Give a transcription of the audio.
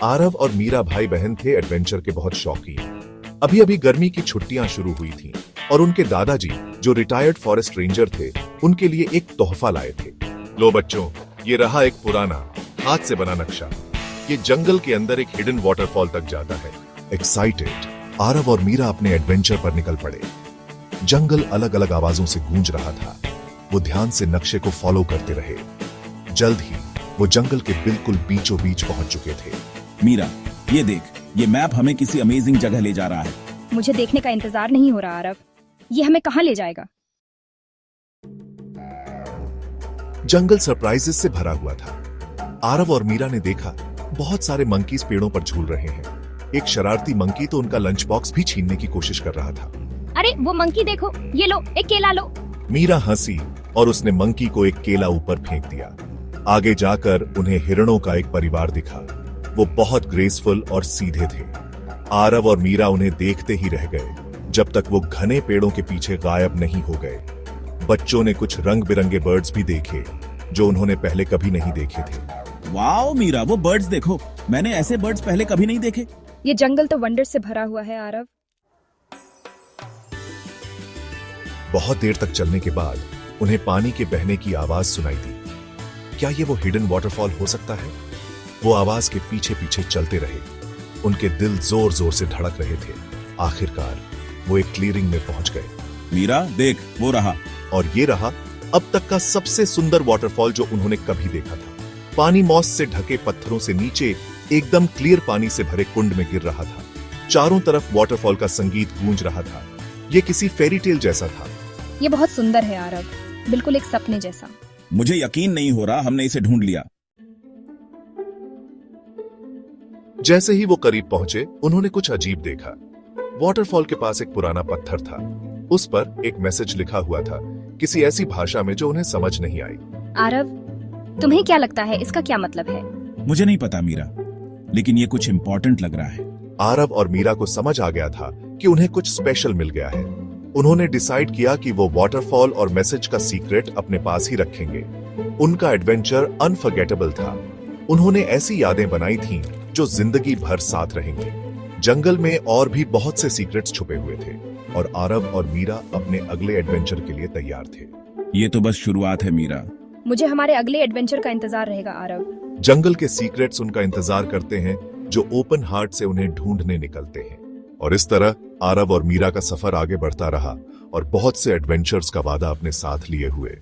आरव और मीरा भाई बहन थे एडवेंचर के बहुत शौकीन। अभी अभी गर्मी की छुट्टियां शुरू हुई थीं और उनके दादाजी जो रिटायर्ड फॉरेस्ट रेंजर थे उनके लिए एक तोहफा लाए थे। लो बच्चों, ये रहा एक पुराना हाथ से बना नक्शा। ये जंगल के अंदर एक हिडन वाटरफॉल तक जाता है। एक्साइटेड आरव और मीरा अपने एडवेंचर पर निकल पड़े। जंगल अलग अलग आवाजों से गूंज रहा था। वो ध्यान से नक्शे को फॉलो करते रहे। जल्द ही वो जंगल के बिल्कुल बीचों बीच पहुंच चुके थे। मीरा, ये देख, ये मैप हमें किसी अमेजिंग जगह ले जा रहा है। मुझे देखने का इंतजार नहीं हो रहा आरव। ये हमें कहाँ ले जाएगा? जंगल सरप्राइजेस से भरा हुआ था। आरव और मीरा ने देखा बहुत सारे मंकीज पेड़ों पर झूल रहे हैं। एक शरारती मंकी तो उनका लंच बॉक्स भी छीनने की कोशिश कर रहा था। अरे वो मंकी देखो, ये लो, एक केला लो। मीरा हंसी और उसने मंकी को एक केला ऊपर फेंक दिया। आगे जाकर उन्हें हिरणों का एक परिवार दिखा। वो बहुत ग्रेसफुल और सीधे थे। आरव और मीरा उन्हें देखते ही रह गए जब तक वो घने पेड़ों के पीछे गायब नहीं हो गए। बच्चों ने कुछ रंग बिरंगे बर्ड्स भी देखे जो उन्होंने पहले कभी नहीं देखे थे। वाओ मीरा, वो बर्ड्स देखो, मैंने ऐसे बर्ड्स पहले कभी नहीं देखे। ये जंगल तो वंडर से भरा हुआ है आरव। बहुत देर तक चलने के बाद उन्हें पानी के बहने की आवाज सुनाई दी। क्या ये वो हिडन वाटरफॉल हो सकता है? वो आवाज के पीछे पीछे चलते रहे। उनके दिल जोर जोर से धड़क रहे थे। आखिरकार वो एक क्लियरिंग में पहुंच गए। मीरा देख, वो रहा। और ये रहा अब तक का सबसे सुंदर वाटरफॉल जो उन्होंने कभी देखा था। पानी मॉस से ढके पत्थरों से नीचे एकदम क्लियर पानी से भरे कुंड में गिर रहा था। चारों तरफ वाटरफॉल का संगीत गूंज रहा था। ये किसी फेरी टेल जैसा था। ये बहुत सुंदर है आरव, बिल्कुल एक सपने जैसा। मुझे यकीन नहीं हो रहा हमने इसे ढूंढ लिया। जैसे ही वो करीब पहुंचे उन्होंने कुछ अजीब देखा। वाटरफॉल के पास एक पुराना पत्थर था। उस पर एक मैसेज लिखा हुआ था, किसी ऐसी भाषा में जो उन्हें समझ नहीं आई। आरव, तुम्हें क्या लगता है इसका क्या मतलब है? मुझे नहीं पता मीरा, लेकिन ये कुछ इम्पोर्टेंट लग रहा है। आरव और मीरा को समझ आ गया था कि उन्हें कुछ स्पेशल मिल गया है। उन्होंने डिसाइड किया कि वो वाटरफॉल और मैसेज का सीक्रेट अपने पास ही रखेंगे। उनका एडवेंचर अनफॉरगेटेबल था। उन्होंने ऐसी यादें बनाई थीं जो जिंदगी भर साथ रहेंगी। जंगल में और भी बहुत से सीक्रेट्स छुपे हुए थे और आरव और मीरा अपने अगले एडवेंचर के लिए तैयार थे। ये तो बस शुरुआत है मीरा। मुझे हमारे अगले एडवेंचर का इंतजार रहेगा आरव। जंगल के सीक्रेट्स उनका इंतजार करते हैं जो ओपन हार्ट से उन्हें ढूंढने निकलते हैं। और इस तरह आरव और मीरा का सफर आगे बढ़ता रहा और बहुत से एडवेंचर्स का वादा अपने साथ लिए हुए।